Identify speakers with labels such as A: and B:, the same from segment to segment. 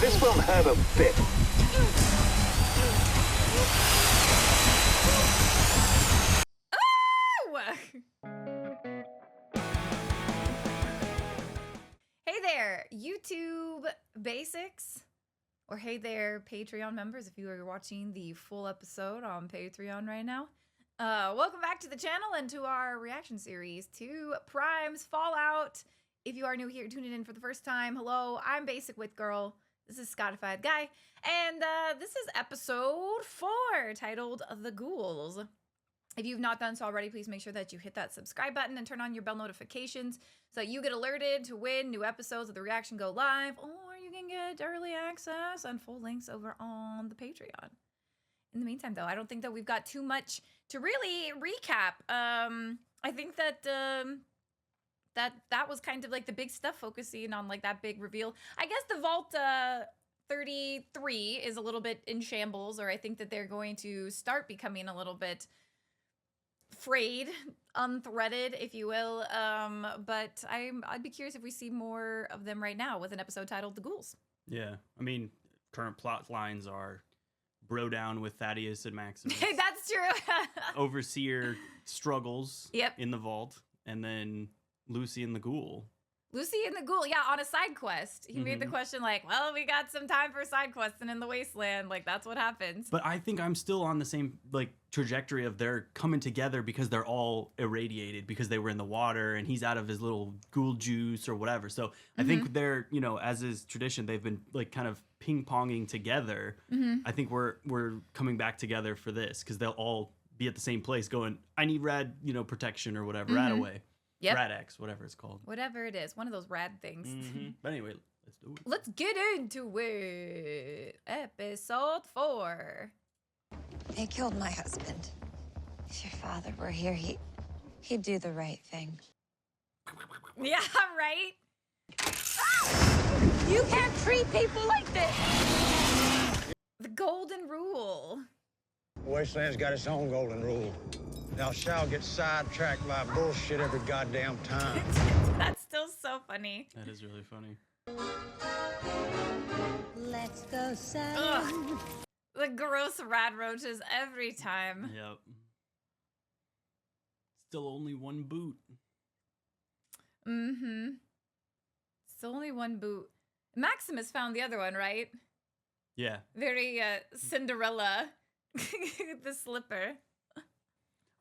A: This won't hurt a bit.
B: Hey there, YouTube basics. Or hey there, Patreon members, if you are watching the full episode on Patreon right now. Welcome back to the channel and to our reaction series to Prime's Fallout. If you are new here, tuning in for the first time, hello, I'm Basic Wit Girl. This is Scottified Guy. And this is episode 4, titled The Ghouls. If you've not done so already, please make sure that you hit that subscribe button and turn on your bell notifications so that you get alerted to when new episodes of the reaction go live, or you can get early access and full links over on the Patreon. In the meantime, though, I don't think that we've got too much to really recap. I think that that was kind of like the big stuff, focusing on like that big reveal. I guess the Vault 33 is a little bit in shambles, or I think that they're going to start becoming a little bit frayed, unthreaded, if you will. But I'd be curious if we see more of them right now with an episode titled The Ghouls.
C: Yeah, I mean, current plot lines are bro down with Thaddeus and Maximus.
B: That's true.
C: Overseer struggles
B: Yep.
C: in the vault, and then Lucy and the Ghoul.
B: Lucy and the Ghoul, yeah, on a side quest. He made the question like, well, we got some time for side quests and in the wasteland. Like, that's what happens.
C: But I think I'm still on the same like trajectory of they're coming together because they're all irradiated because they were in the water and he's out of his little ghoul juice or whatever. So I think they're, you know, as is tradition, they've been like kind of ping-ponging together. I think we're coming back together for this because they'll all be at the same place going, I need rad, you know, protection or whatever, Radaway.
B: Yep.
C: Rad-X, whatever it's called.
B: Whatever it is. One of those rad things.
C: But anyway, let's do it.
B: Let's get into it. Episode 4.
D: They killed my husband. If your father were here, he'd do the right thing.
B: Yeah, right?
D: You can't treat people like this!
B: The golden rule.
E: Wasteland's got its own golden rule. Thou shalt get sidetracked by bullshit every goddamn time.
B: That's still so funny.
C: That is really funny.
D: Let's go south.
B: Ugh. The gross rad roaches every time.
C: Yep. Still only one boot.
B: Still only one boot. Maximus found the other one, right?
C: Yeah.
B: Very Cinderella. The slipper.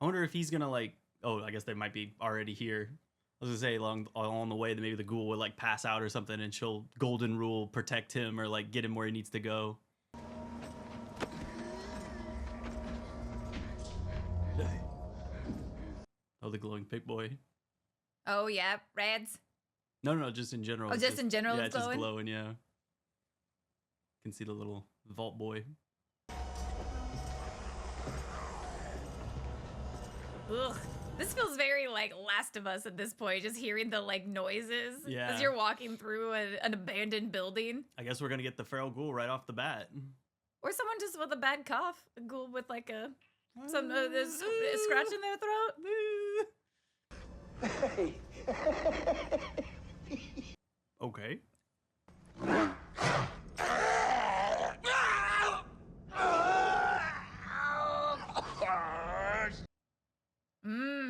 C: I wonder if he's gonna like. Oh, I guess they might be already here. I was gonna say along the way that maybe the ghoul would like pass out or something, and she'll golden rule protect him or like get him where he needs to go. Oh, the glowing pig boy.
B: Oh yeah, rads.
C: No, just in general.
B: Oh,
C: It's
B: just in general
C: Yeah,
B: it's
C: it's just
B: glowing?
C: glowing. Yeah. Can see the little vault boy.
B: Ugh. This feels very like Last of Us at this point, just hearing the like noises
C: Yeah.
B: as you're walking through an abandoned building.
C: I guess we're gonna get the feral ghoul right off the bat.
B: Or someone just with a bad cough, a ghoul with like a some scratch in their throat.
C: Okay.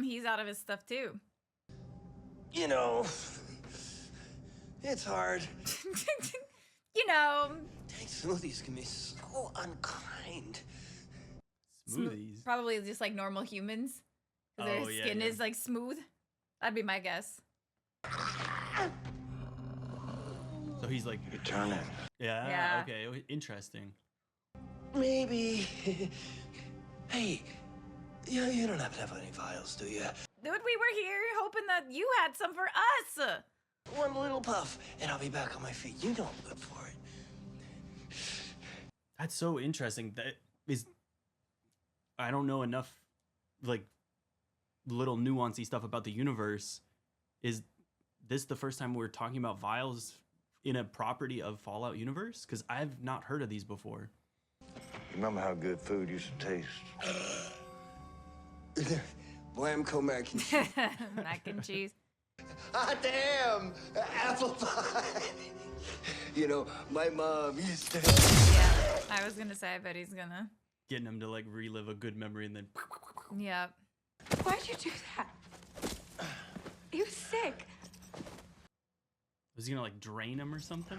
B: He's out of his stuff too.
F: You know, it's hard.
B: You know,
F: Dang, smoothies can be so unkind.
C: Smoothies.
B: probably just like normal humans. 'Cause their
C: Oh, yeah,
B: skin
C: yeah.
B: is like smooth. That'd be my guess.
C: So he's like,
F: You turn it.
C: yeah.
B: Yeah.
C: Okay. Interesting.
F: Maybe. Hey, you don't have to have any vials, do you?
B: Dude, we were here hoping that you had some for us.
F: One little puff, and I'll be back on my feet. You know I'm good for it.
C: That's so interesting. That is, I don't know enough, like, little nuancy stuff about the universe. Is this the first time we're talking about vials in a property of Fallout universe? Because I've not heard of these before.
E: Remember how good food used to taste?
F: Blamco mac and cheese.
B: Mac and cheese.
F: Ah, damn! Apple pie! You know, my mom used to.
B: Yeah, I was gonna say, I bet he's gonna.
C: Getting him to like relive a good memory and then.
B: Yeah.
D: Why'd you do that? He was sick.
C: Was he gonna like drain him or something?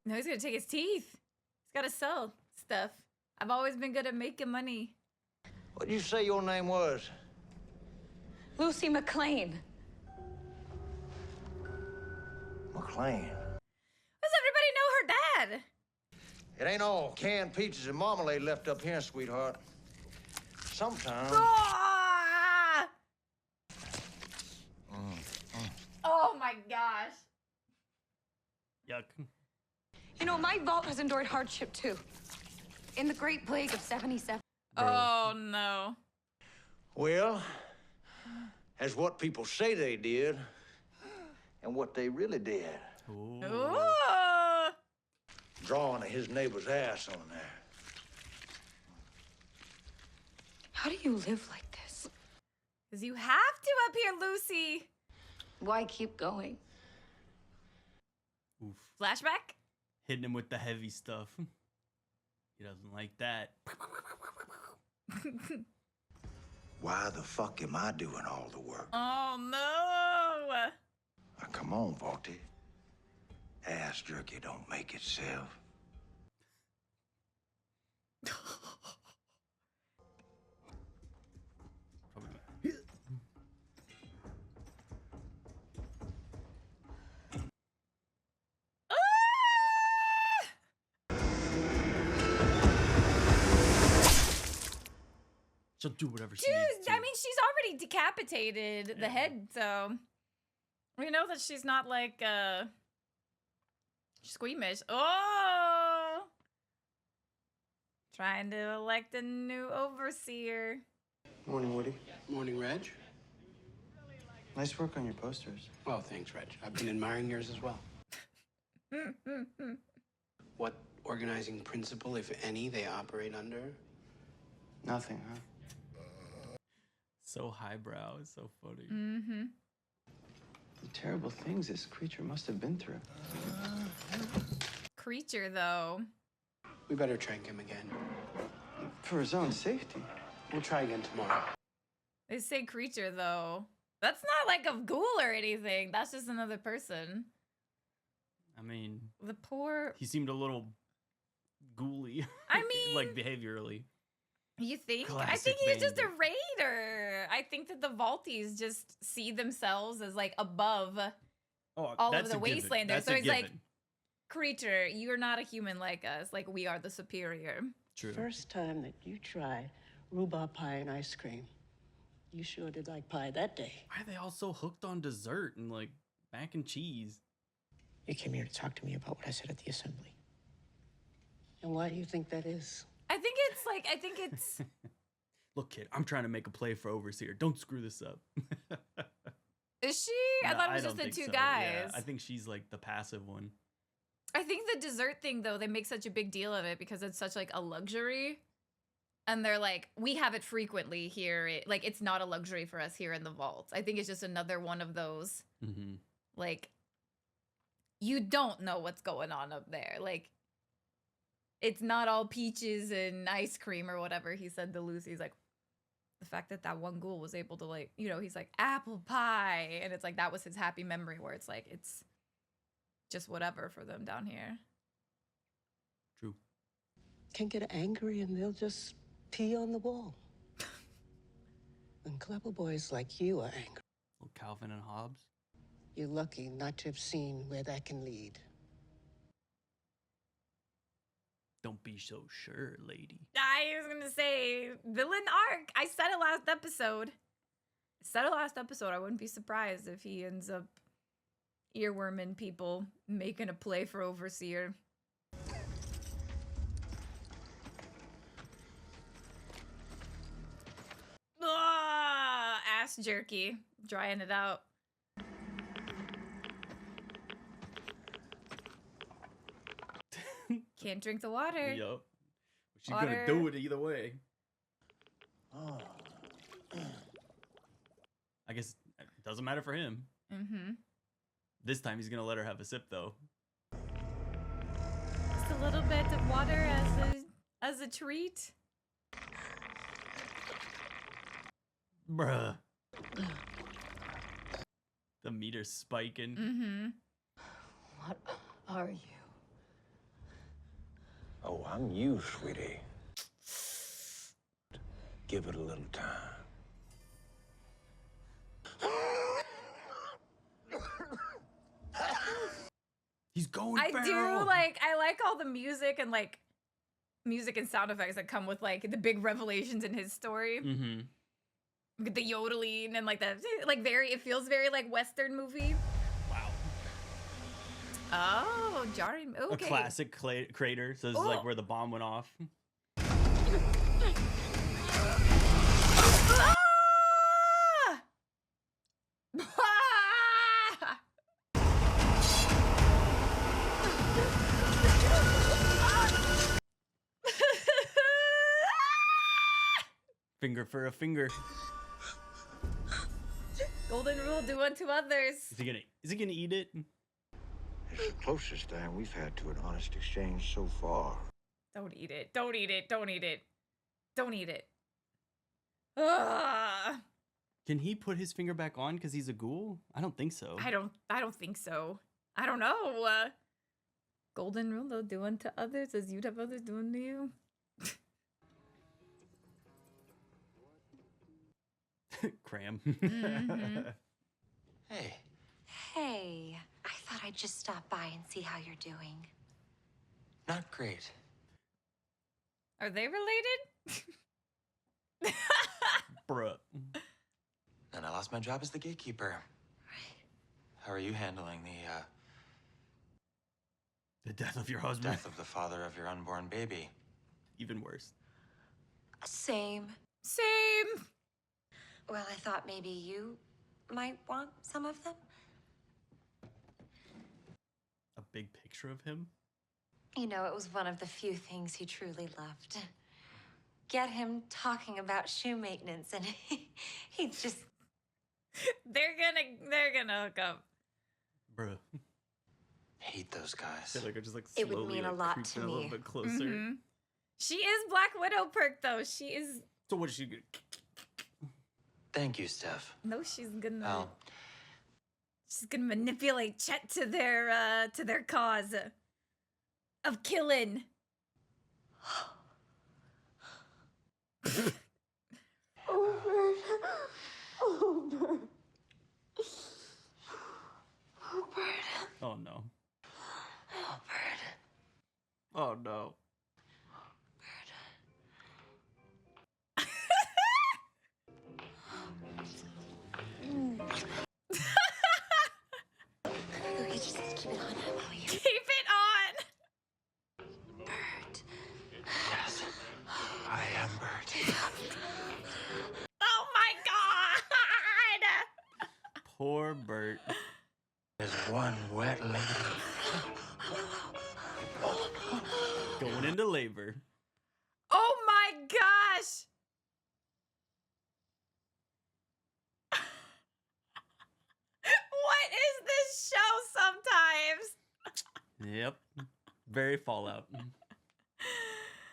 B: No, he's gonna take his teeth. He's gotta sell stuff. I've always been good at making money.
E: What'd you say your name was?
D: Lucy McLean.
E: McLean.
B: Does everybody know her dad?
E: It ain't all canned peaches and marmalade left up here, sweetheart. Sometimes.
B: Ah! Oh my gosh.
C: Yuck.
D: You know, my vault has endured hardship too. In the Great Plague of 77.
B: Oh no.
E: Well, that's what people say they did, and what they really did.
C: Ooh.
B: Ooh.
E: Drawing of his neighbor's ass on there.
D: How do you live like this?
B: Because you have to up here, Lucy.
D: Why keep going?
C: Oof.
B: Flashback?
C: Hitting him with the heavy stuff. He doesn't like that.
E: Why the fuck am I doing all the work?
B: Oh no.
E: Now, come on, Volty. Ass jerky don't make itself.
C: Probably not. She'll do whatever she
B: Dude,
C: needs to.
B: I mean, she's already decapitated the head, so we know that she's not like squeamish. Oh, trying to elect a new overseer.
A: Morning, Woody.
G: Morning, Reg.
A: Nice work on your posters.
G: Oh, thanks, Reg. I've been admiring yours as well. What organizing principle, if any, they operate under?
A: Nothing, huh?
C: So highbrow. It's so funny.
B: Mm-hmm.
A: The terrible things this creature must have been through.
B: Creature, though.
G: We better trank him again.
A: For his own safety.
G: We'll try again tomorrow.
B: They say creature, though. That's not like a ghoul or anything. That's just another person.
C: I mean,
B: The poor.
C: he seemed a little ghouly.
B: I mean,
C: like behaviorally.
B: You think? I
C: Classic
B: think he's just a
C: bandit.
B: raider. I think that the Vaulties just see themselves as like above
C: Oh,
B: all
C: that's
B: of the
C: a given.
B: wastelanders.
C: That's
B: So
C: a
B: he's like,
C: given.
B: creature, you're not a human like us. Like, we are the superior.
C: True.
H: First time that you tried rhubarb pie and ice cream. You sure did like pie that day.
C: Why are they all so hooked on dessert and like mac and cheese?
H: You came here to talk to me about what I said at the assembly. And why do you think that is?
B: I think it's.
C: Look, kid, I'm trying to make a play for Overseer. Don't screw this up.
B: Is she? I
C: No,
B: thought it was
C: don't
B: just the
C: think
B: two
C: so.
B: guys.
C: Yeah, I think she's like the passive one.
B: I think the dessert thing, though, they make such a big deal of it because it's such like a luxury. And they're like, we have it frequently here. Like, it's not a luxury for us here in the vault. I think it's just another one of those,
C: Mm-hmm.
B: like, you don't know what's going on up there. Like, it's not all peaches and ice cream or whatever he said to Lucy. He's like, the fact that that one ghoul was able to, like, you know, he's like, apple pie. And it's like, that was his happy memory where it's like, it's just whatever for them down here.
C: True.
H: Can get angry and they'll just pee on the wall. And clever boys like you are angry.
C: Little Calvin and Hobbes.
H: You're lucky not to have seen where that can lead.
C: Don't be so sure, lady.
B: I was gonna say villain arc. I said it last episode. I wouldn't be surprised if he ends up earworming people, making a play for Overseer. Ass jerky, drying it out. Can't drink the water.
C: Yup. She's
B: Water.
C: gonna do it either way.
E: Oh.
C: I guess it doesn't matter for him.
B: Mm-hmm.
C: This time he's gonna let her have a sip though.
B: as a treat.
C: Bruh. The meter's spiking.
B: Mm-hmm.
H: What are you?
E: Oh, I'm you, sweetie. Give it a little time.
C: He's going
B: I
C: feral.
B: I like all the music and like music and sound effects that come with like the big revelations in his story.
C: Mm-hmm.
B: The yodeling and like the like it feels very like Western movie.
C: Wow.
B: Oh, jarring. Okay.
C: A classic crater. So this is like where the bomb went off.
B: Ah!
C: Finger for a finger.
B: Golden rule: do unto others.
C: Is he gonna eat it?
E: It's the closest thing we've had to an honest exchange so far.
B: Don't eat it. Don't eat it. Don't eat it. Don't eat it. Ugh.
C: Can he put his finger back on because he's a ghoul? I don't think so.
B: I don't think so. I don't know. Golden rule though: do unto others as you'd have others do unto you.
C: Cram.
B: Mm-hmm.
F: Hey,
D: Hey, I thought I'd just stop by and see how you're doing.
F: not great.
B: Are they related?
C: Bruh.
F: And I lost my job as the gatekeeper. How are you handling
C: The death of your husband.
F: death of the father of your unborn baby?
C: Even worse.
D: Same.
B: Same.
D: Well, I thought maybe you might want some of them.
C: A big picture of him.
D: You know, it was one of the few things he truly loved. Get him talking about shoe maintenance, and he just...
B: They're gonna hook up.
C: Bruh.
F: Hate those guys.
C: I feel like I just like
D: It would
C: slowly
D: mean a
C: like,
D: lot
C: creeped
D: to
C: in a little
D: me.
C: bit closer.
B: Mhm. She is Black Widow perk though. She is.
C: So what is she gonna
F: Thank you, Steph.
B: No, she's gonna.
F: Al,
B: She's gonna manipulate Chet to their cause of killing.
C: Oh no. Oh no.
D: You just keep it on, will you?
B: Keep it on.
D: Bert.
F: yes, I am Bert.
B: Oh my god.
C: Poor Bert.
F: There's one wet lady.
C: Going into labor.
B: Oh my gosh. What is this show sometimes?
C: Yep. Very Fallout.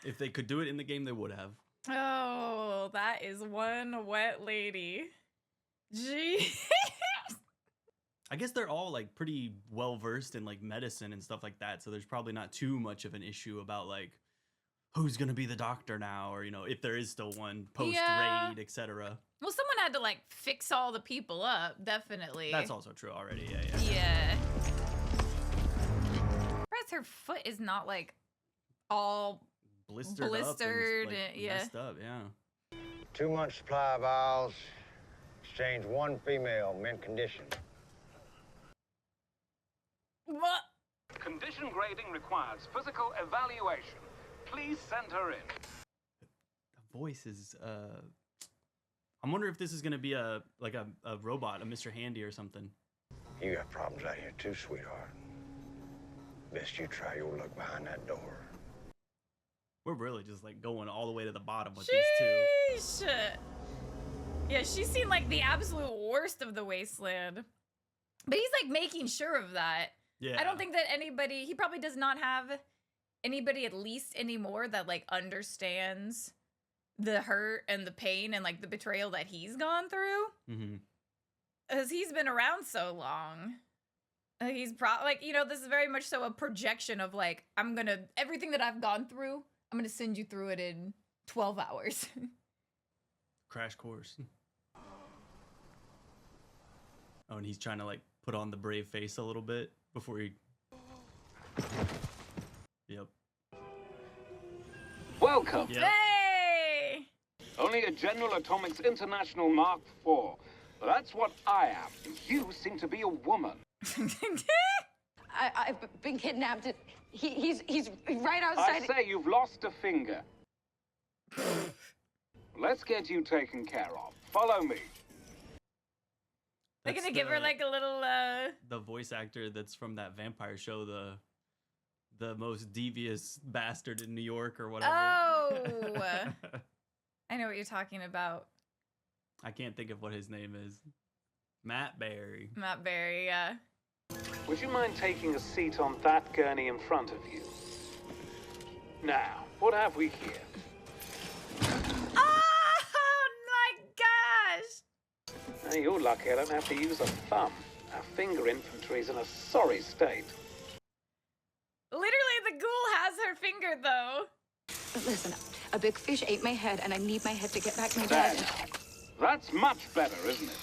C: If they could do it in the game, they would have.
B: Oh, that is one wet lady. Gee.
C: I guess they're all like pretty well versed in like medicine and stuff like that, so there's probably not too much of an issue about like who's gonna be the doctor now, or if there is still one post raid, etc.
B: Well, someone had to like fix all the people up, definitely.
C: That's also true already. Yeah.
B: Yeah. Perhaps her foot is not like all
C: Blistered,
B: Blistered,
C: up and, like,
B: yeah.
C: messed up. Yeah.
E: 2 months supply of vials. Exchange 1 female, mint condition.
B: what?
I: Condition grading requires physical evaluation. Please send her in.
C: The voice is. I'm wondering if this is gonna be a robot, a Mr. Handy or something.
E: You got problems out here too, sweetheart. Best you try your luck behind that door.
C: We're really just like going all the way to the bottom with these two.
B: Sheesh. Yeah, she's seen like the absolute worst of the wasteland. But he's like making sure of that.
C: Yeah.
B: I don't think that he probably does not have anybody at least anymore that like understands the hurt and the pain and like the betrayal that he's gone through.
C: Mm-hmm.
B: Because he's been around so long. He's probably like, you know, this is very much so a projection of like, everything that I've gone through, I'm gonna send you through it in 12 hours.
C: Crash course. Oh, and he's trying to like put on the brave face a little bit before he. Yep.
I: Welcome.
C: Yep.
B: Hey!
I: Only a General Atomics International Mark IV. That's what I am. You seem to be a woman.
H: I've been kidnapped. He's right
I: I
H: outside.
I: say you've lost a finger. Let's get you taken care of. Follow me.
B: They're gonna give her like a little
C: The voice actor that's from that vampire show, the most devious bastard in New York or whatever.
B: Oh! I know what you're talking about.
C: I can't think of what his name is. Matt Berry.
B: Matt Berry, yeah.
I: Would you mind taking a seat on that gurney in front of you? Now, what have we here?
B: Oh my gosh!
I: Now, you're lucky I don't have to use a thumb. Our finger infantry's in a sorry state.
B: Literally, the ghoul has her finger, though.
H: Listen, a big fish ate my head, and I need my head to get back my dad.
I: That's much better, isn't it?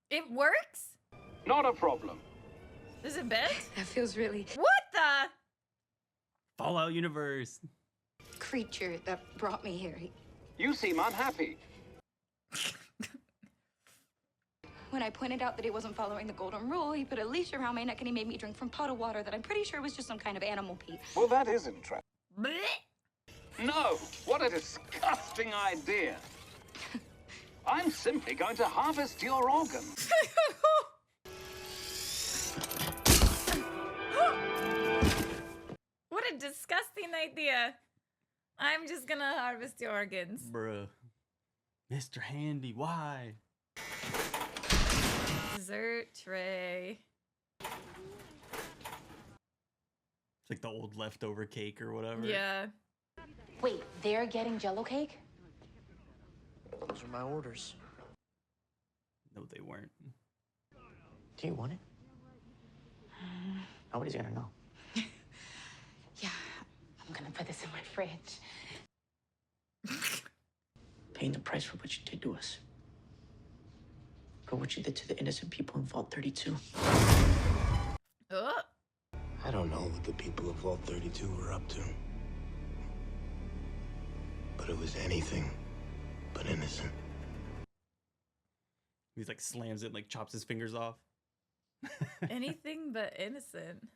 B: It works?
I: Not a problem.
B: Is it bent?
H: That feels really
B: What the?
C: Fallout universe.
H: creature that brought me here.
I: You seem unhappy.
H: When I pointed out that he wasn't following the golden rule, he put a leash around my neck and he made me drink from pot of water that I'm pretty sure was just some kind of animal pee.
I: Well, that is interesting.
B: Blech.
I: No, what a disgusting idea. I'm simply going to harvest your organs.
B: What a disgusting idea. I'm just gonna harvest the organs.
C: Bruh. Mr. Handy, why?
B: Dessert tray.
C: It's like the old leftover cake or whatever.
B: Yeah.
H: Wait, they're getting Jell-O cake?
F: Those are my orders.
C: No, they weren't.
F: Do you want it? Nobody's gonna know.
H: Yeah, I'm gonna put this in my fridge.
F: Paying the price for what you did to us. For what you did to the innocent people in Vault 32.
B: Oh.
F: I don't know what the people of Vault 32 were up to. But it was anything but innocent.
C: He's like slams it and like chops his fingers off.
B: Anything but innocent.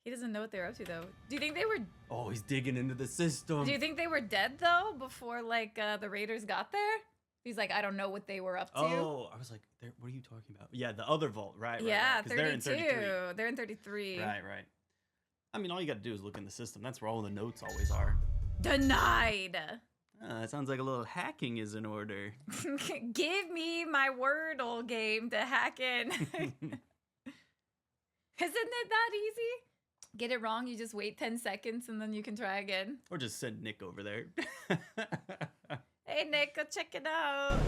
B: He doesn't know what they're up to, though. Do you think they were...
C: Oh, he's digging into the system.
B: Do you think they were dead, though, before, like, the Raiders got there? He's like, I don't know what they were up to.
C: Oh, I was like, what are you talking about? Yeah, the other vault, right?
B: Yeah,
C: right. 'Cause
B: 32.
C: They're in 33.
B: They're in 33.
C: Right. I mean, all you got to do is look in the system. That's where all the notes always are.
B: Denied.
C: That sounds like a little hacking is in order.
B: Give me my Wordle game to hack in. Isn't it that easy? Get it wrong, you just wait 10 seconds and then you can try again.
C: Or just send Nick over there.
B: Hey, Nick, go check it out.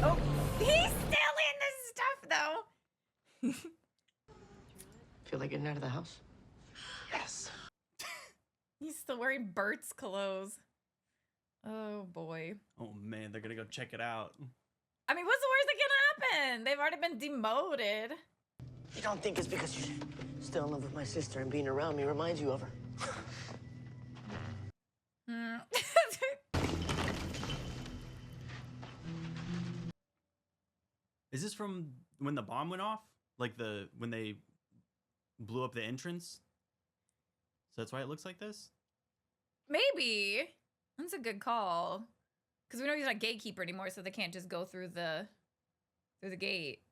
B: Oh, he's still in this stuff, though.
F: Feel like getting out of the house?
C: Yes.
B: He's still wearing Bert's clothes. Oh, boy.
C: Oh, man, they're going to go check it out.
B: I mean, what's the worst that can happen? They've already been demoted.
F: You don't think it's because you're still in love with my sister and being around me reminds you of her?
C: Is this from when the bomb went off? Like when they blew up the entrance? So that's why it looks like this?
B: Maybe. That's a good call. Because we know he's not gatekeeper anymore, so they can't just go through the gate.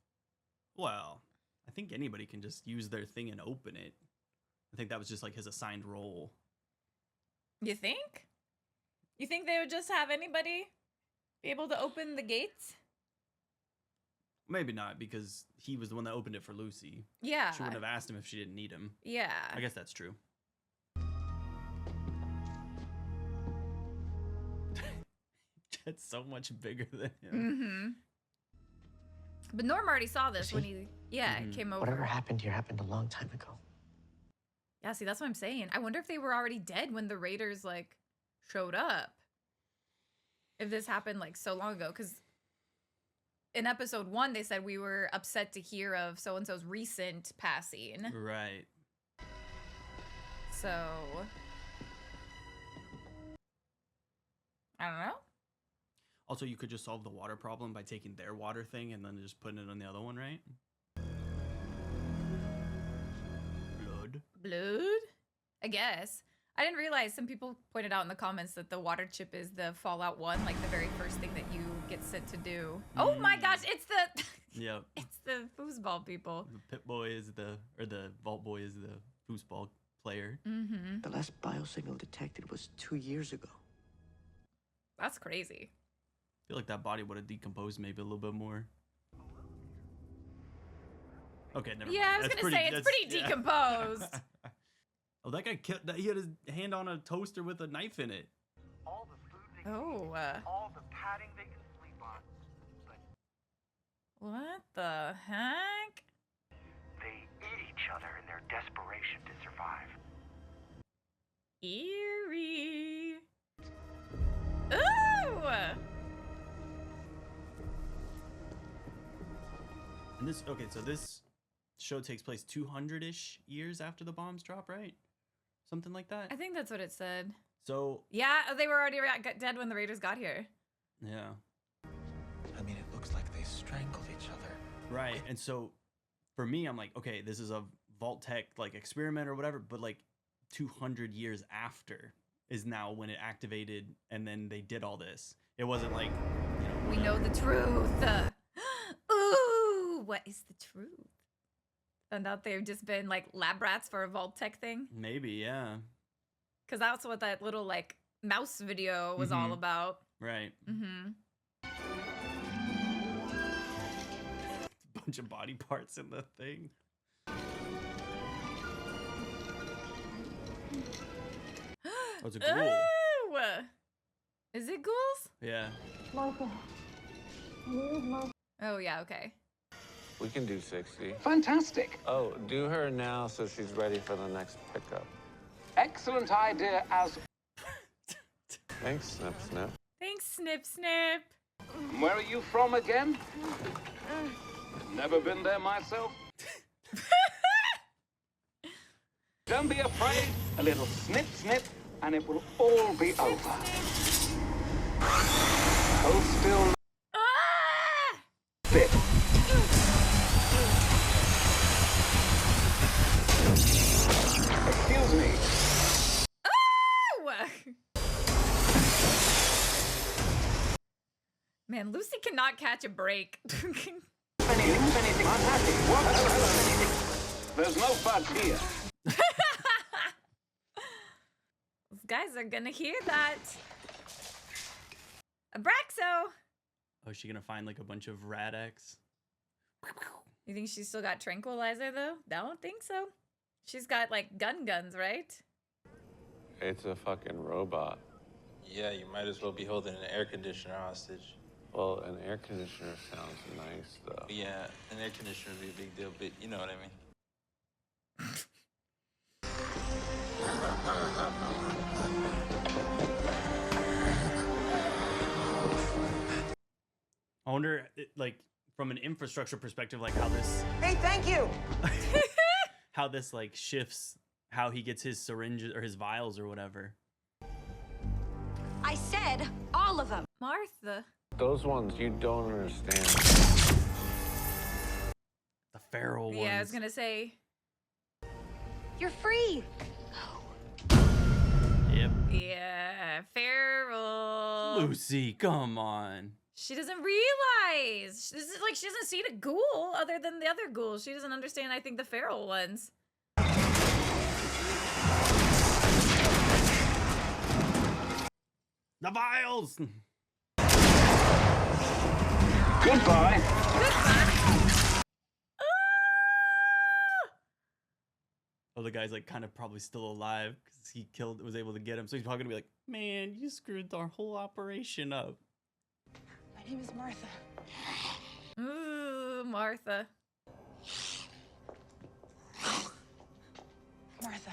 C: Well, I think anybody can just use their thing and open it. I think that was just like his assigned role.
B: You think? You think they would just have anybody be able to open the gates?
C: Maybe not, because he was the one that opened it for Lucy.
B: Yeah.
C: She wouldn't have asked him if she didn't need him.
B: Yeah.
C: I guess that's true. It's so much bigger than him.
B: Mm-hmm. But Norm already saw this when he, came over.
F: Whatever happened here happened a long time ago.
B: Yeah, see, that's what I'm saying. I wonder if they were already dead when the Raiders, like, showed up. If this happened, like, so long ago. Because in episode 1, they said we were upset to hear of so-and-so's recent passing.
C: Right.
B: So... I don't know.
C: Also, you could just solve the water problem by taking their water thing and then just putting it on the other one, right?
B: Blood? I guess. I didn't realize, some people pointed out in the comments that the water chip is the Fallout 1, like the very first thing that you get sent to do. Oh my gosh, it's the...
C: Yep.
B: It's the foosball people.
C: The Pit Boy is the Vault Boy is the foosball player.
B: Mm-hmm.
F: The last biosignal detected was 2 years ago.
B: That's crazy.
C: I feel like that body would have decomposed maybe a little bit more. Okay, never mind.
B: Yeah, I was going to say, it's pretty decomposed.
C: Oh, that guy killed, he had his hand on a toaster with a knife in it.
J: All the food they
B: Oh.
J: all the padding they can sleep on. But
B: What the heck?
J: they eat each other in their desperation to survive.
B: Eerie. Ooh!
C: And this, okay, so this show takes place 200-ish years after the bombs drop, right? Something like that.
B: I think that's what it said.
C: So
B: Yeah, they were already dead when the Raiders got here.
C: yeah,
F: I mean, it looks like they strangled each other.
C: right. And so for me, I'm like, okay, this is a Vault Tech like experiment or whatever, but like 200 years after is now when it activated, and then they did all this. It wasn't like, you know,
B: We know the truth. Ooh, what is the truth? Found out they've just been like lab rats for a Vault Tech thing.
C: maybe, yeah,
B: Because that's what that little like mouse video was all about.
C: right.
B: Mm-hmm.
C: Bunch of body parts in the thing. Oh, it's a ghoul.
B: Ooh! Is it ghouls?
C: Yeah.
B: Oh, yeah, okay.
K: We can do 60.
I: Fantastic.
K: Oh, do her now so she's ready for the next pickup.
I: Excellent idea as...
K: Thanks, Snip Snip.
B: Thanks, Snip Snip.
I: Where are you from again? Never been there myself. Don't be afraid. A little snip, snip, and it will all be over. Hold still.
B: Ah!
I: Sit. Excuse me.
B: Oh! Man, Lucy cannot catch a break.
I: Anything, I'm happy. What? There's no fudge here.
B: Those guys are gonna hear that. Abraxo!
C: Oh, is she gonna find like a bunch of Rad-X?
B: You think she's still got tranquilizer though? Don't think so. She's got like guns, right?
K: It's a fucking robot.
L: Yeah, you might as well be holding an air conditioner hostage.
K: Well, an air conditioner sounds nice, though.
L: Yeah, an air conditioner would be a big deal, but you know what I mean.
C: I wonder, like, from an infrastructure perspective, like how this,
F: Hey, thank you!
C: how this like shifts how he gets his syringes or his vials or whatever.
H: I said all of them.
B: Martha.
K: Those ones you don't understand.
C: The feral ones.
B: Yeah, I was gonna say.
H: You're free.
C: Yep.
B: Yeah, feral.
C: Lucy, come on.
B: She doesn't realize. This is like she hasn't seen a ghoul other than the other ghouls. She doesn't understand, I think, the feral ones.
C: The vials.
I: Goodbye.
B: Goodbye.
C: Oh, the guy's like kind of probably still alive because he was able to get him. So he's probably gonna be like, man, you screwed our whole operation up.
M: My name is Martha.
B: Ooh, Martha.
M: Martha.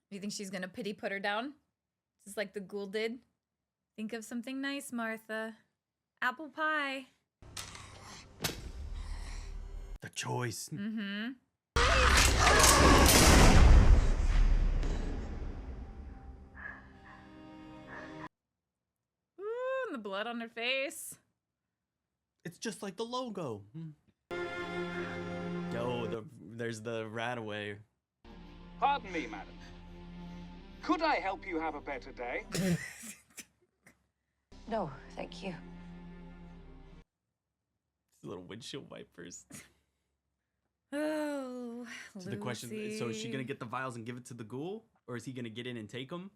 B: Do you think she's gonna pity put her down? Just like the ghoul did? Think of something nice, Martha. Apple pie.
C: The choice.
B: Mm-hmm. Ooh, and the blood on her face.
C: It's just like the logo. Yo, there's the Rataway.
I: Pardon me, madam. Could I help you have a better day?
D: No, thank you.
C: Little windshield wipers.
B: Oh,
C: So the question is, so is she gonna get the vials and give it to the ghoul, or is he gonna get in and take them,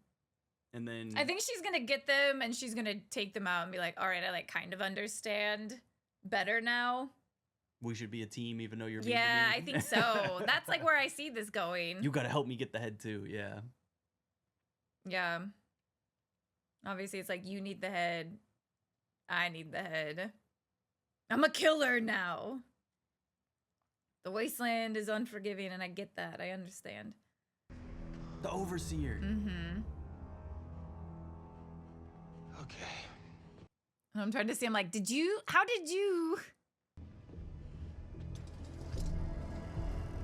C: and then?
B: I think she's gonna get them and she's gonna take them out and be like, "All right, I like kind of understand better now."
C: We should be a team, even though you're. Mean
B: Yeah,
C: to
B: I
C: me.
B: think so. That's like where I see this going.
C: You gotta help me get the head too. Yeah.
B: Yeah. Obviously, it's like you need the head. I need the head. I'm a killer now. The wasteland is unforgiving, and I get that. I understand.
C: The overseer.
B: Mm-hmm.
F: Okay.
B: I'm trying to see. I'm like, how did you?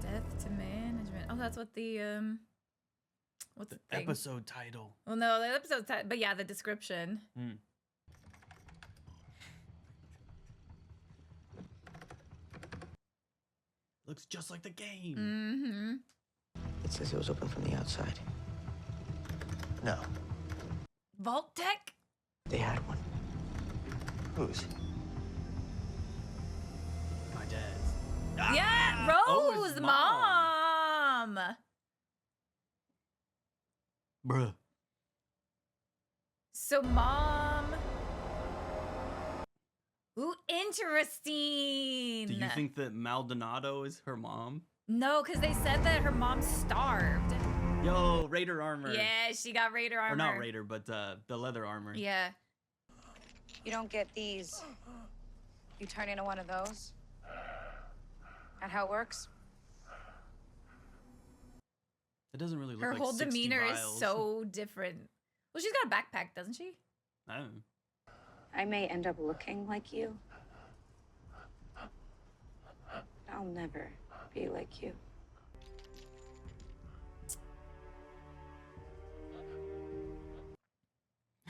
B: Death to management. Oh, that's what the what's the thing?
C: Episode title.
B: Well, no, the episode title, but yeah, the description.
C: Hmm. Looks just like the game.
B: Mm-hmm.
F: It says it was open from the outside. No.
B: Vault Tech?
F: They had one. Whose?
C: My dad's.
B: Yeah,
C: Oh,
B: Rose,
C: his
B: mom.
C: Bruh.
B: So mom. Ooh, interesting.
C: Do you think that Maldonado is her mom?
B: No, because they said that her mom starved.
C: Yo, Raider armor.
B: Yeah, she got Raider armor.
C: Or not Raider, but the leather armor.
B: Yeah.
H: You don't get these. You turn into one of those. That how it works?
C: It doesn't really look
B: Her
C: like
B: whole
C: 60
B: demeanor is
C: vials.
B: so different. Well, she's got a backpack, doesn't she?
C: I don't know.
H: I may end up looking like you. I'll never be like you.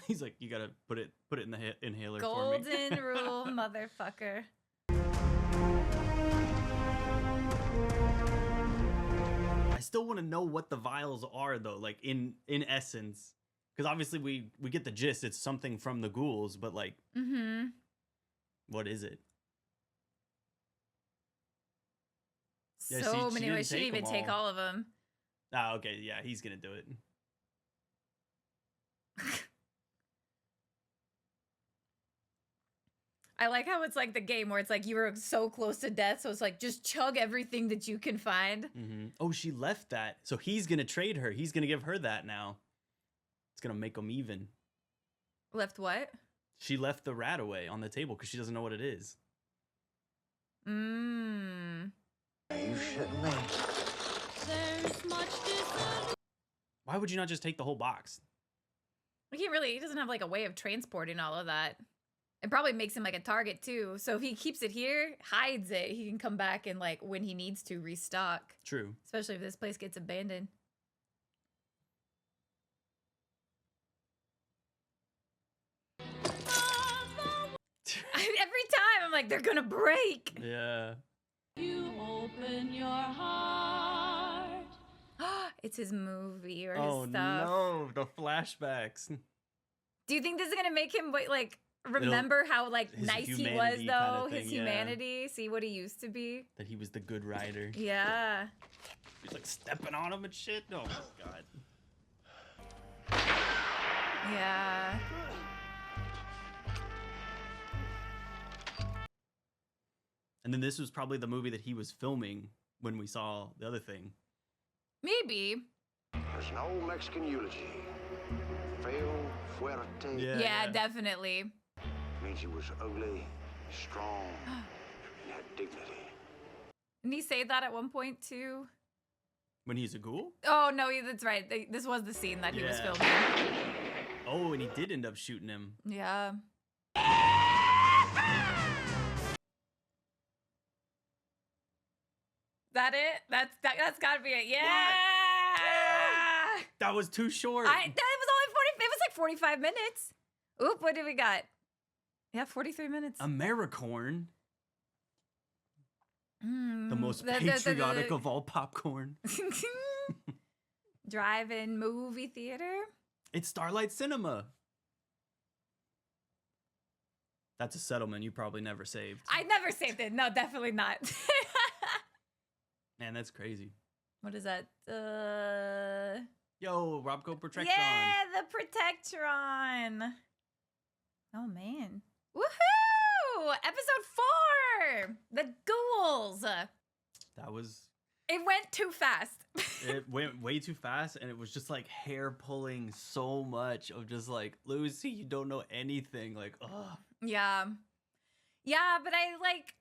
C: He's like, you gotta put it in the inhaler for me.
B: Golden rule, motherfucker.
C: I still want to know what the vials are though, like in essence, because obviously we get the gist. It's something from the ghouls, but like, what is it? Yeah,
B: So
C: she
B: many
C: didn't
B: ways. She didn't
C: take
B: even
C: them
B: take
C: all.
B: all of them.
C: Ah, okay, yeah, he's gonna do it.
B: I like how it's like the game where it's like you were so close to death, so it's like just chug everything that you can find.
C: Mm-hmm. Oh, she left that, so he's gonna trade her. He's gonna give her that now. It's gonna make them even.
B: Left what?
C: She left the rat away on the table because she doesn't know what it is.
B: Mmm.
F: You shouldn't have.
C: Why would you not just take the whole box?
B: He doesn't have like a way of transporting all of that. It probably makes him like a target too. So if he keeps it here, hides it, he can come back and like when he needs to restock.
C: True.
B: Especially if this place gets abandoned. Every time I'm like, they're gonna break.
C: Yeah.
N: You open your heart.
B: It's his movie or
C: Oh
B: his stuff.
C: no, the flashbacks.
B: Do you think this is gonna make him like remember how like
C: his
B: nice he was
C: humanity
B: though?
C: kinda
B: His
C: thing, yeah.
B: humanity, see what he used to be.
C: That he was the good rider.
B: Yeah.
C: He's like stepping on him and shit. Oh my god.
B: Yeah.
C: And then this was probably the movie that he was filming when we saw the other thing.
B: Maybe.
F: There's an old Mexican eulogy. Feo fuerte.
B: Yeah, definitely.
F: Means he was ugly, strong, and had dignity.
B: Didn't he say that at one point too?
C: When he's a ghoul?
B: Oh no, that's right. This was the scene that he was filming.
C: Oh, and he did end up shooting him.
B: Yeah. That it? That's gotta be it. Yeah.
C: That was too short.
B: That was only 40. It was like 45 minutes. Oop, what do we got? Yeah, 43 minutes.
C: Americorn. The most patriotic of all popcorn.
B: Drive-in movie theater.
C: It's Starlight Cinema. That's a settlement you probably never saved.
B: I never saved it. No, definitely not.
C: Man, that's crazy.
B: What is that?
C: Yo, Robco Protectron.
B: Yeah, the Protectron. Oh, man. Woohoo! Episode 4! The ghouls.
C: That was...
B: It went too fast.
C: It went way too fast, and it was just like hair pulling so much of just like, Lucy, you don't know anything. Like, ugh.
B: Yeah. Yeah, but I like...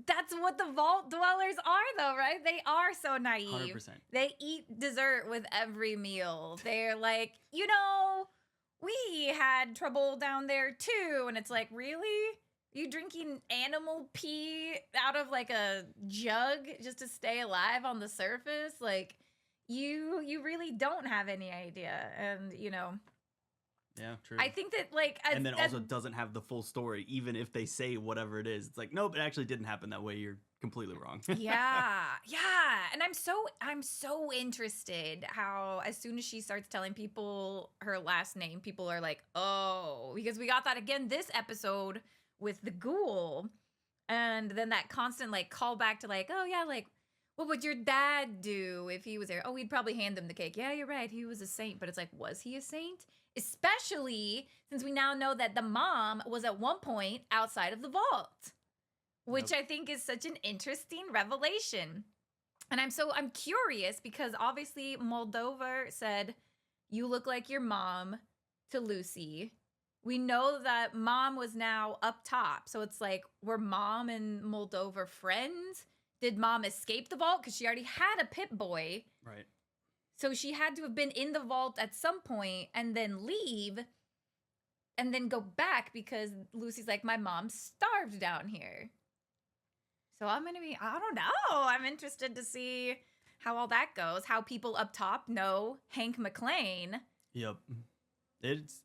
B: That's what the vault dwellers are, though, right? They are so naive.
C: 100%.
B: They eat dessert with every meal. They're like, you know, we had trouble down there, too. And it's like, really? You drinking animal pee out of like a jug just to stay alive on the surface? Like, you really don't have any idea. And, you know...
C: Yeah, true.
B: I think that, like...
C: And then also doesn't have the full story, even if they say whatever it is. It's like, nope, it actually didn't happen that way. You're completely wrong.
B: Yeah. And I'm so interested how as soon as she starts telling people her last name, people are like, oh, because we got that again this episode with the ghoul. And then that constant, like, callback to, like, oh, yeah, like, what would your dad do if he was there? Oh, we'd probably hand him the cake. Yeah, you're right. He was a saint. But it's like, was he a saint? Especially since we now know that the mom was at one point outside of the vault, which I think is such an interesting revelation. And I'm curious because obviously Moldova said, you look like your mom to Lucy. We know that mom was now up top. So it's like, were mom and Moldova friends? Did mom escape the vault? Because she already had a Pip-Boy.
C: Right.
B: So she had to have been in the vault at some point and then leave and then go back because Lucy's like, my mom starved down here. So I don't know. I'm interested to see how all that goes. How people up top know Hank McClane.
C: Yep. It's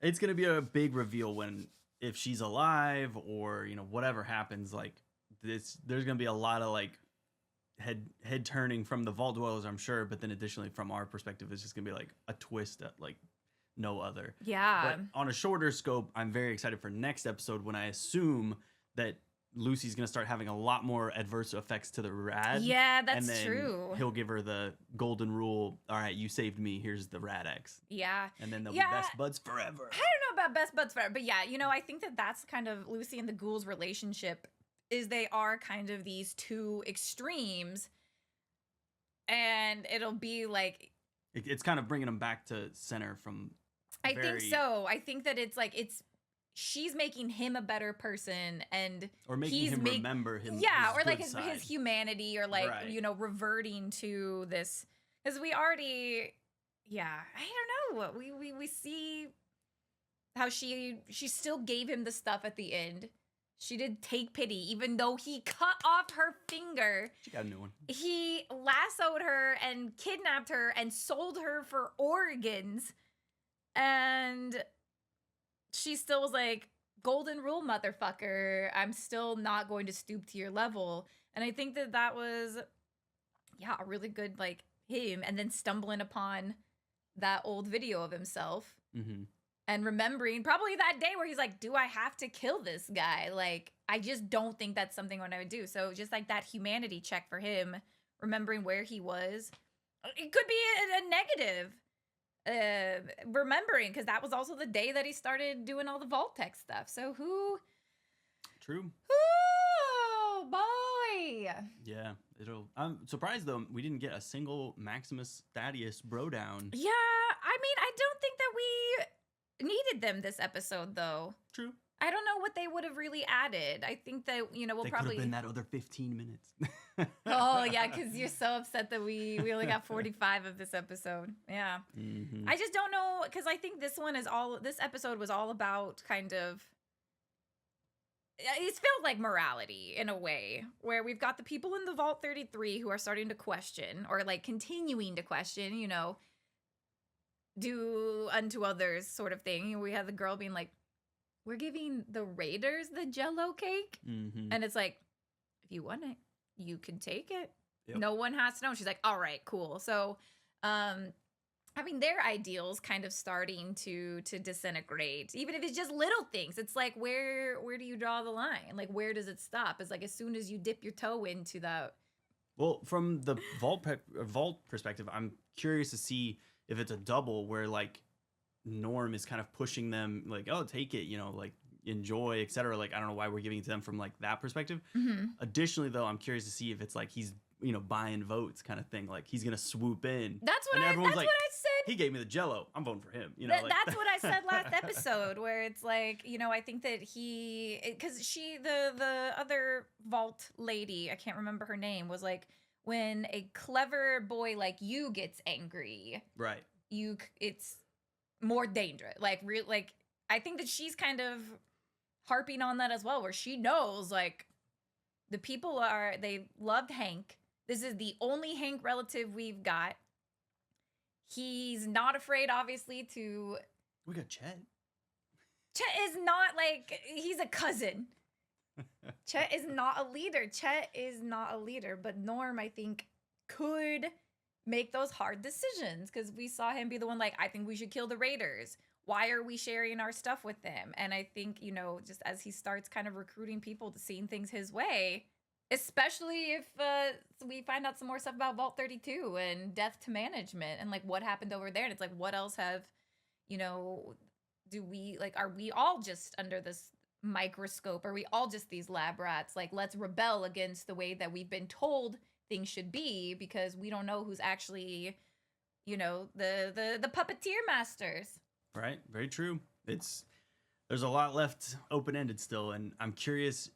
C: going to be a big reveal if she's alive or, you know, whatever happens, like there's going to be a lot of like, head turning from the vault dwellers, I'm sure, but then additionally from our perspective, it's just gonna be like a twist at like no other.
B: Yeah.
C: But on a shorter scope, I'm very excited for next episode when I assume that Lucy's gonna start having a lot more adverse effects to the rad.
B: Yeah, that's
C: and then
B: true.
C: He'll give her the golden rule. All right, you saved me. Here's the Rad X.
B: Yeah.
C: And then they'll be best buds forever.
B: I don't know about best buds forever, but yeah, you know, I think that that's kind of Lucy and the ghouls' relationship. Is they are kind of these two extremes, and it'll be like
C: it's kind of bringing them back to center from.
B: I think so. I think that it's like she's making him a better person, and
C: or making him remember him.
B: Yeah,
C: his
B: or like
C: good
B: his humanity, or like you know reverting to this because we already, yeah, I don't know. We see how she still gave him the stuff at the end. She did take pity, even though he cut off her finger.
C: She got a new one.
B: He lassoed her and kidnapped her and sold her for organs. And she still was like, golden rule, motherfucker. I'm still not going to stoop to your level. And I think that was, yeah, a really good, like, him. And then stumbling upon that old video of himself.
C: Mm-hmm.
B: And remembering probably that day where he's like, do I have to kill this guy? Like, I just don't think that's something what I would do. So just like that humanity check for him, remembering where he was. It could be a negative remembering, because that was also the day that he started doing all the Vault Tech stuff. So who?
C: True.
B: Oh, Yay!
C: Yeah, I'm surprised though we didn't get a single Maximus Thaddeus bro down.
B: Yeah, I mean, I don't think that we needed them this episode, though.
C: True.
B: I don't know what they would have really added. I think that, we'll
C: They
B: probably...
C: could have been that other 15 minutes.
B: Oh, yeah, because you're so upset that we only got 45 of this episode. Yeah.
C: Mm-hmm.
B: I just don't know, because I think this episode was all about kind of... It's felt like morality in a way, where we've got the people in the Vault 33 who are starting to question, or like continuing to question, do unto others sort of thing. We had the girl being like, we're giving the Raiders the Jell-O cake.
C: Mm-hmm.
B: And it's like, if you want it, you can take it.
C: Yep.
B: No one has to know. She's like, all right, cool. So, their ideals kind of starting to disintegrate, even if it's just little things. It's like, where do you draw the line? Like, where does it stop? It's like, as soon as you dip your toe into that.
C: Well, from the Vault perspective, I'm curious to see if it's a double where like Norm is kind of pushing them like, oh, take it, like enjoy, etc. Like, I don't know why we're giving it to them from like that perspective.
B: Mm-hmm.
C: Additionally, though, I'm curious to see if it's like he's buying votes kind of thing. Like he's gonna swoop in.
B: That's what
C: everyone's
B: what
C: like,
B: I said.
C: He gave me the Jell-O. I'm voting for him.
B: That's what I said last episode, where it's like, I think that because the other Vault lady, I can't remember her name, was like, when a clever boy like you gets angry,
C: right?
B: It's more dangerous. Like I think that she's kind of harping on that as well, where she knows like the people they loved Hank. This is the only Hank relative we've got. He's not afraid, obviously, to...
C: We got Chet.
B: Chet is not, like... He's a cousin. Chet is not a leader. Chet is not a leader. But Norm, I think, could make those hard decisions. Because we saw him be the one like, I think we should kill the Raiders. Why are we sharing our stuff with them? And I think, just as he starts kind of recruiting people to seeing things his way... Especially if we find out some more stuff about Vault 32 and death to management and like what happened over there. And it's like, what else have, do we like, are we all just under this microscope? Are we all just these lab rats? Like, let's rebel against the way that we've been told things should be, because we don't know who's actually, the puppeteer masters.
C: Right. Very true. There's a lot left open-ended still. And I'm curious,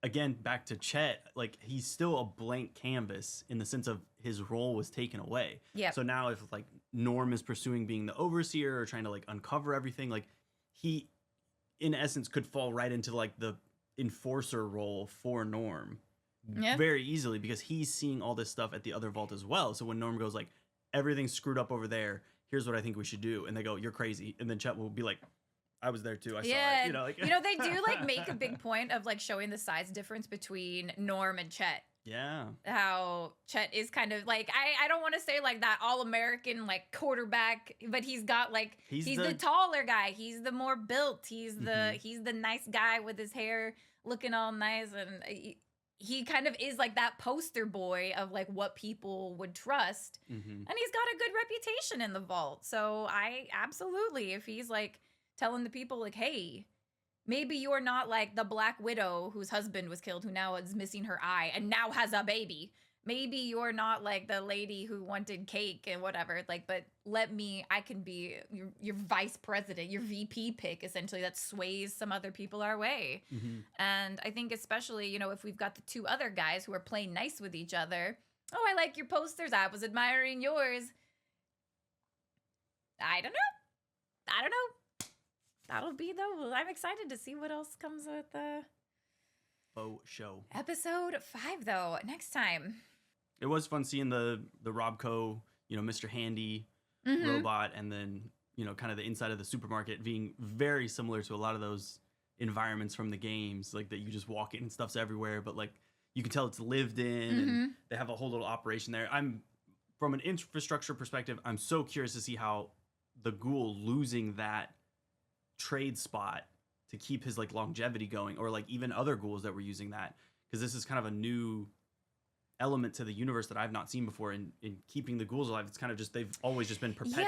C: again, back to Chet, like he's still a blank canvas in the sense of his role was taken away.
B: Yeah.
C: So now if like Norm is pursuing being the overseer or trying to like uncover everything, like he in essence could fall right into like the enforcer role for Norm very easily, because he's seeing all this stuff at the other vault as well. So when Norm goes like, everything's screwed up over there, here's what I think we should do, and they go, you're crazy, and then Chet will be like, I was there too. I saw it.
B: They do like make a big point of like showing the size difference between Norm and Chet.
C: Yeah.
B: How Chet is kind of like, I don't want to say like that all-American like quarterback, but he's got like he's the taller guy. He's the more built. He's the nice guy with his hair looking all nice, and he kind of is like that poster boy of like what people would trust. And he's got a good reputation in the vault. So I absolutely, if he's like telling the people like, hey, maybe you're not like the Black Widow whose husband was killed, who now is missing her eye and now has a baby. Maybe you're not like the lady who wanted cake and whatever. Like, but I can be your vice president, your VP pick, essentially, that sways some other people our way. And I think especially, if we've got the two other guys who are playing nice with each other. Oh, I like your posters. I was admiring yours. I don't know. That'll be, though. I'm excited to see what else comes with
C: Faux show.
B: Episode 5, though, next time.
C: It was fun seeing the Robco, Mr. Handy robot, and then, kind of the inside of the supermarket being very similar to a lot of those environments from the games, like that you just walk in and stuff's everywhere, but like you can tell it's lived in and they have a whole little operation there. From an infrastructure perspective, I'm so curious to see how the Ghoul losing that trade spot to keep his like longevity going, or like even other ghouls that were using that, because this is kind of a new element to the universe that I've not seen before in keeping the ghouls alive. It's kind of just, they've always just been perpetual.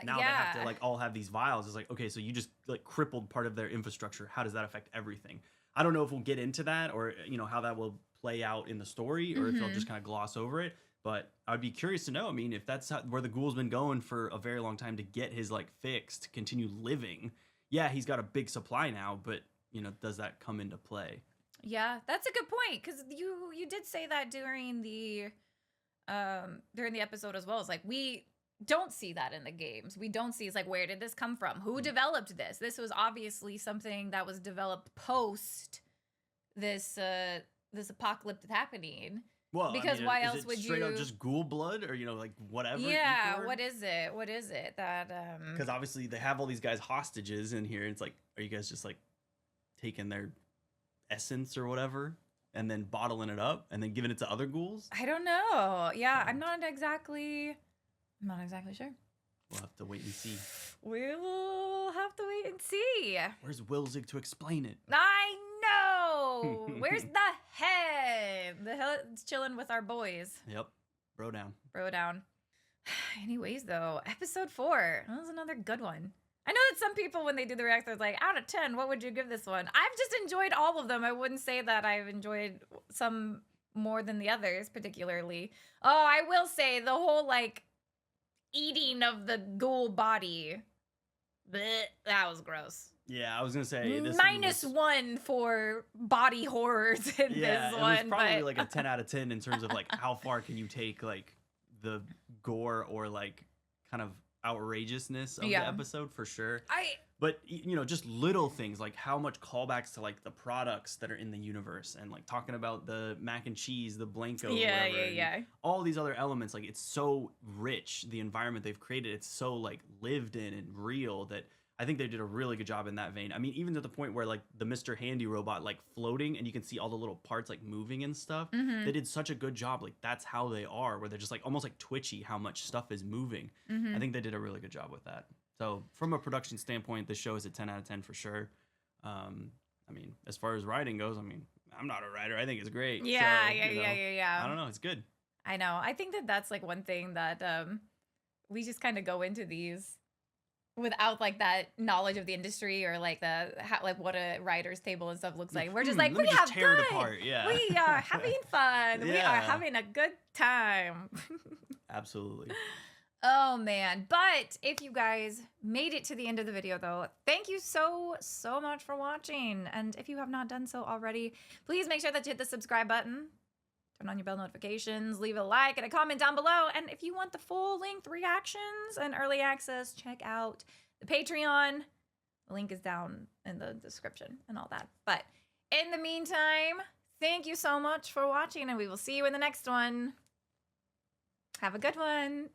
C: Now they have to like all have these vials. It's like, okay, so you just like crippled part of their infrastructure. How does that affect everything? I don't know if we'll get into that, or how that will play out in the story or if they'll just kind of gloss over it. But I'd be curious to know, I mean, if that's where the ghoul's been going for a very long time to get his like fix to continue living. Yeah, he's got a big supply now, but you know, does that come into play?
B: Yeah, that's a good point, because you did say that during the episode as well. It's like we don't see that in the games. We don't see, it's like, where did this come from? Who developed this? This was obviously something that was developed post this apocalypse happening.
C: Well,
B: because
C: I mean,
B: why
C: is
B: else
C: it
B: would
C: straight
B: you
C: up just ghoul blood or, you know, like whatever?
B: Yeah, what is it that
C: because obviously they have all these guys hostages in here. It's like, are you guys just like taking their essence or whatever and then bottling it up and then giving it to other ghouls?
B: I don't know. Yeah, I'm not exactly sure.
C: We'll have to wait and see.
B: We will have to wait and see.
C: Where's Wilzig to explain it?
B: I know. Where's the head? The head's chilling with our boys.
C: Yep. Bro down.
B: Anyways, though, episode 4. That was another good one. I know that some people, when they do the react, they're like, out of 10, what would you give this one? I've just enjoyed all of them. I wouldn't say that I've enjoyed some more than the others, particularly. Oh, I will say the whole, like, eating of the ghoul body. Blech, that was gross.
C: Yeah, I was gonna say this
B: -1 for body horrors in this one.
C: It was probably like a 10 out of 10 in terms of like how far can you take like the gore or like kind of outrageousness of the episode for sure. But you know, just little things like how much callbacks to like the products that are in the universe and like talking about the mac and cheese, the Blanco, all these other elements. Like it's so rich, the environment they've created. It's so like lived in and real that I think they did a really good job in that vein. I mean, even to the point where like the Mr. Handy robot like floating and you can see all the little parts like moving and stuff. They did such a good job. Like that's how they are, where they're just like almost like twitchy how much stuff is moving. I think they did a really good job with that. So from a production standpoint, this show is a 10 out of 10 for sure. I mean, as far as writing goes, I mean, I'm not a writer. I think it's great.
B: Yeah.
C: I don't know. It's good.
B: I know. I think that that's like one thing that we just kind of go into these without like that knowledge of the industry or like like what a writer's table and stuff looks like. We're just like, we have
C: tear
B: fun.
C: it apart. Yeah.
B: We are having fun. We are having a good time.
C: Absolutely.
B: Oh man. But if you guys made it to the end of the video though, thank you so much for watching. And if you have not done so already, please make sure that you hit the subscribe button. Turn on your bell notifications, leave a like and a comment down below. And if you want the full-length reactions and early access, check out the Patreon. The link is down in the description and all that. But in the meantime, thank you so much for watching, and we will see you in the next one. Have a good one.